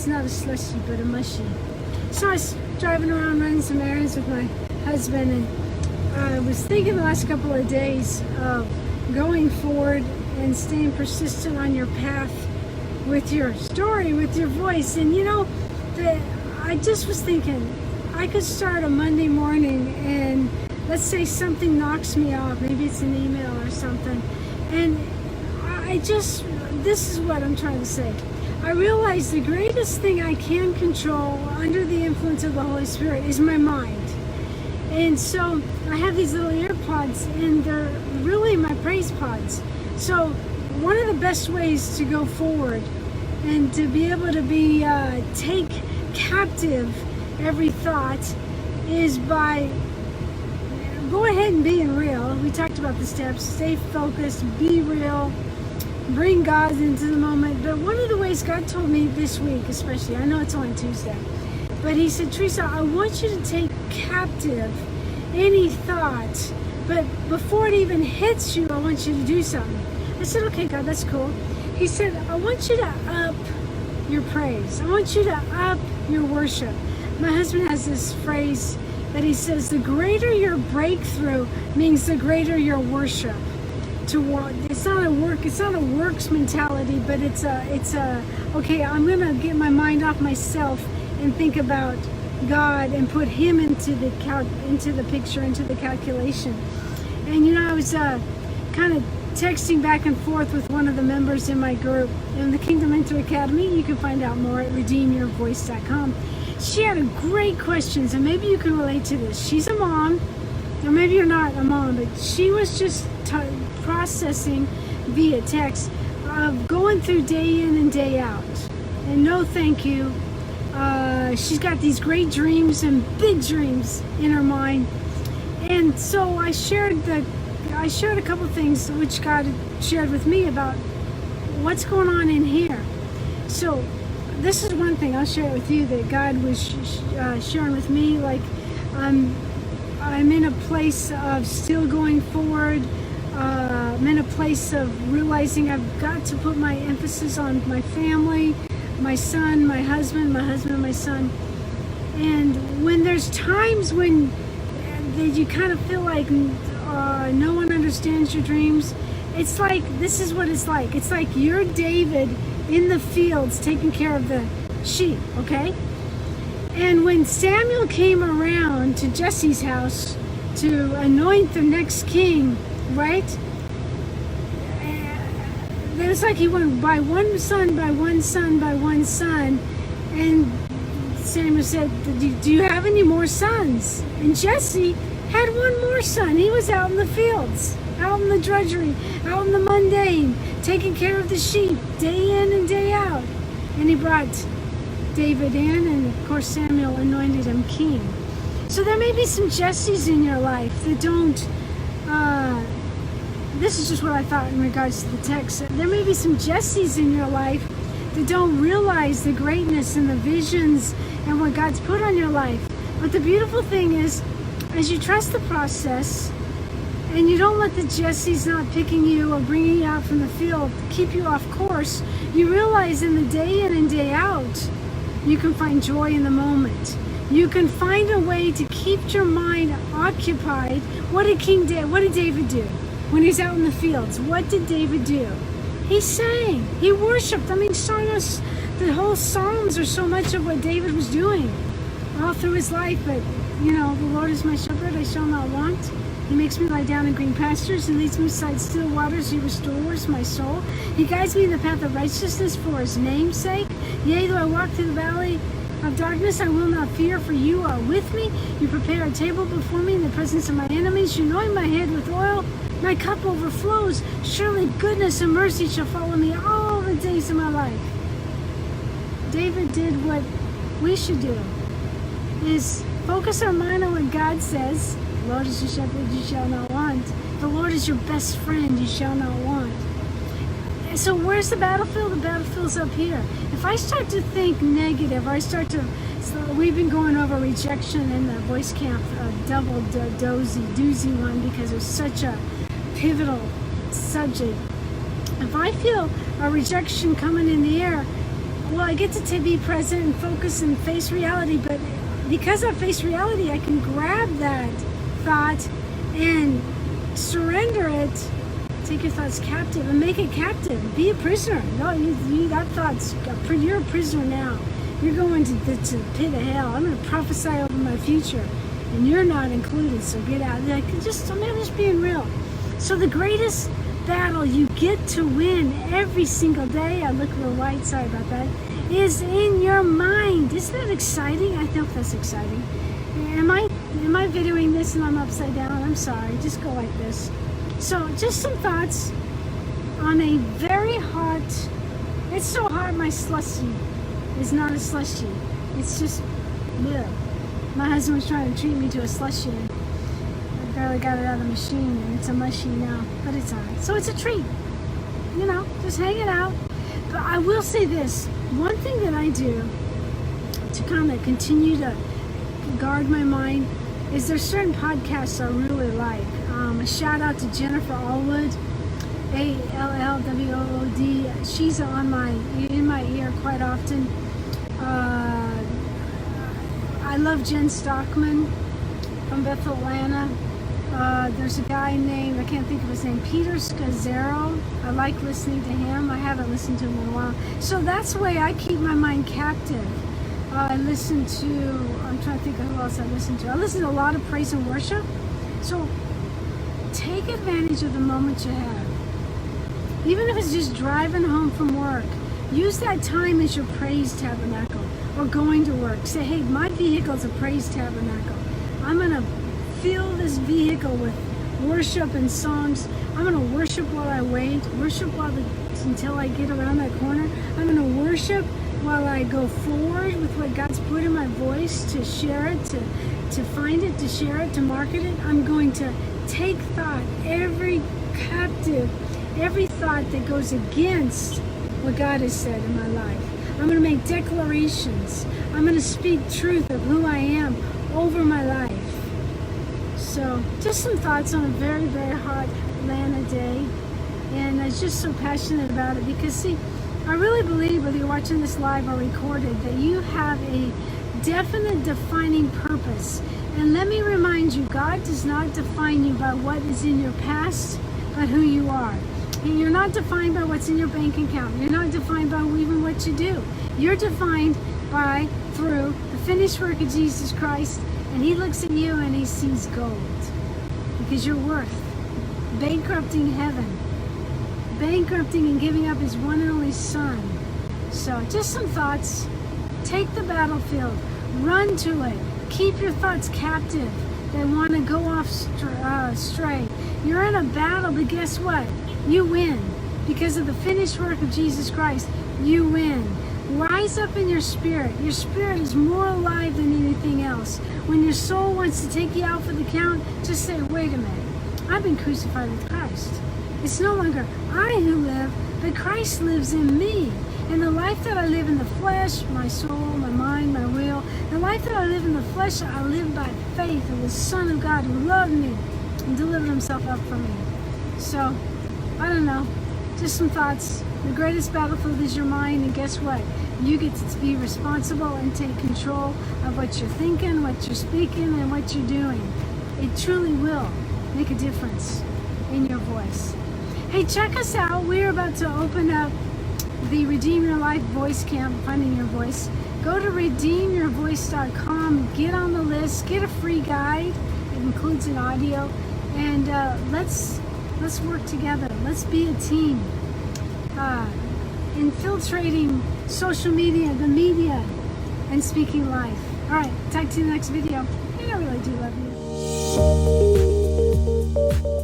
It's not a slushy, but a mushy. So I was driving around running some errands with my husband, and I was thinking the last couple of days of going forward and staying persistent on your path with your story, with your voice. And I just was thinking, I could start a Monday morning and let's say something knocks me off, maybe it's an email or something, and this is what I'm trying to say. I realize the greatest thing I can control under the influence of the Holy Spirit is my mind. And so I have these little ear pods, and they're really my praise pods. So one of the best ways to go forward and to be able to take captive every thought is by go ahead and being real. We talked about the steps. Stay focused, be real, bring God into the moment. But one of the ways God told me this week, especially, I know it's only Tuesday, but he said, Teresa, I want you to take captive any thought, but before it even hits you, I want you to do something. I said, okay, God, that's cool. He said, I want you to up your praise. I want you to up your worship. My husband has this phrase that he says, the greater your breakthrough means the greater your worship. It's not a works mentality, but it's a okay, I'm gonna get my mind off myself and think about God and put him into the picture, into the calculation. And I was kind of texting back and forth with one of the members in my group in the Kingdom Mentor Academy. You can find out more at redeemyourvoice.com. She had a great questions, and maybe you can relate to this. She's a mom, or maybe you're not a mom, but she was just processing via text of going through day in and day out. And no thank you. She's got these great dreams and big dreams in her mind. And so I shared a couple things which God shared with me about what's going on in here. So this is one thing I'll share with you that God was sharing with me. Like I'm in a place of still going forward. I'm in a place of realizing I've got to put my emphasis on my family, my son, my husband, my son. And when there's times when you kind of feel like no one understands your dreams, it's like, this is what it's like. It's like you're David in the fields taking care of the sheep, okay? And when Samuel came around to Jesse's house to anoint the next king, right? It was like he went by one son, by one son, by one son. And Samuel said, do you have any more sons? And Jesse had one more son. He was out in the fields, out in the drudgery, out in the mundane, taking care of the sheep day in and day out. And he brought David in, and of course Samuel anointed him king. So there may be some Jessies in your life that don't, this is just what I thought in regards to the text. There may be some Jessies in your life that don't realize the greatness and the visions and what God's put on your life. But the beautiful thing is, as you trust the process and you don't let the Jessies not picking you or bringing you out from the field keep you off course, you realize in the day in and day out, you can find joy in the moment. You can find a way to keep your mind occupied. What did David do when he's out in the fields? What did David do? He sang. He worshiped. I mean, the whole Psalms are so much of what David was doing all through his life. But, the Lord is my shepherd, I shall not want. He makes me lie down in green pastures and leads me beside still waters. He restores my soul. He guides me in the path of righteousness for his name's sake. Yea, though I walk through the valley of darkness, I will not fear, for you are with me. You prepare a table before me in the presence of my enemies. You anoint my head with oil. My cup overflows. Surely goodness and mercy shall follow me all the days of my life. David did what we should do, is focus our mind on what God says. The Lord is your shepherd, you shall not want. The Lord is your best friend, you shall not want. And so where's the battlefield? The battlefield's up here. If I start to think negative, or we've been going over rejection in the voice camp, double doozy one, because it's such a pivotal subject. If I feel a rejection coming in the air, well, I get to be present and focus and face reality, but because I face reality, I can grab that thought and surrender it, take your thoughts captive and make it captive. Be a prisoner. No, that thought's, you're a prisoner now. You're going to the pit of hell. I'm going to prophesy over my future, and you're not included, so get out. I'm just being real. So the greatest battle you get to win every single day, I look real white, sorry about that, is in your mind. Isn't that exciting? I hope that's exciting. Am I videoing this and I'm upside down? I'm sorry, just go like this. So just some thoughts on a very hot, it's so hot my slushy is not a slushy. It's just, bleh. My husband was trying to treat me to a slushy. I barely got it out of the machine and it's a mushy now, but it's on. So it's a treat, just hang it out. But I will say this, one thing that I do to kind of continue to guard my mind is there's certain podcasts I really like. A shout out to Jennifer Allwood, ALLWOOD. She's in my ear quite often. I love Jen Stockman from Bethel, Atlanta. There's a guy named, I can't think of his name, Peter Scazzaro. I like listening to him. I haven't listened to him in a while. So that's the way I keep my mind captive. I listen to, I'm trying to think of who else I listen to. I listen to a lot of praise and worship. So take advantage of the moment you have. Even if it's just driving home from work, use that time as your praise tabernacle, or going to work. Say, hey, my vehicle's a praise tabernacle. I'm going to fill this vehicle with worship and songs. I'm going to worship while I wait, until I get around that corner. I'm going to worship while I go forward with what God's put in my voice to share it, to find it, to share it, to market it. I'm going to take thought, every thought that goes against what God has said in my life. I'm going to make declarations. I'm going to speak truth of who I am over my life. So just some thoughts on a very, very hot Atlanta day. And I was just so passionate about it because, see, I really believe, whether you're watching this live or recorded, that you have a definite defining purpose. And let me remind you, God does not define you by what is in your past, but who you are. And you're not defined by what's in your bank account. You're not defined by even what you do. You're defined through the finished work of Jesus Christ, and He looks at you and He sees gold. Because you're worth bankrupting heaven, bankrupting and giving up His one and only Son. So just some thoughts. Take the battlefield, run to it, keep your thoughts captive. They want to go off stray. You're in a battle, but guess what? You win. Because of the finished work of Jesus Christ, you win. Rise up in your spirit. Your spirit is more alive than anything else. When your soul wants to take you out for the count, just say, wait a minute. I've been crucified with Christ. It's no longer I who live, but Christ lives in me. And the life that I live in the flesh, my soul, my mind, my will, the life that I live in the flesh, I live by faith in the Son of God who loved me and delivered Himself up for me. So, I don't know, just some thoughts. The greatest battlefield is your mind, and guess what? You get to be responsible and take control of what you're thinking, what you're speaking, and what you're doing. It truly will make a difference in your voice. Hey, check us out. We're about to open up the Redeem Your Life Voice Camp, Finding Your Voice. Go to redeemyourvoice.com, get on the list, get a free guide. It includes an audio, and let's work together. Let's be a team. Infiltrating social media, the media, and speaking life. All right, talk to you in the next video. And I really do love you.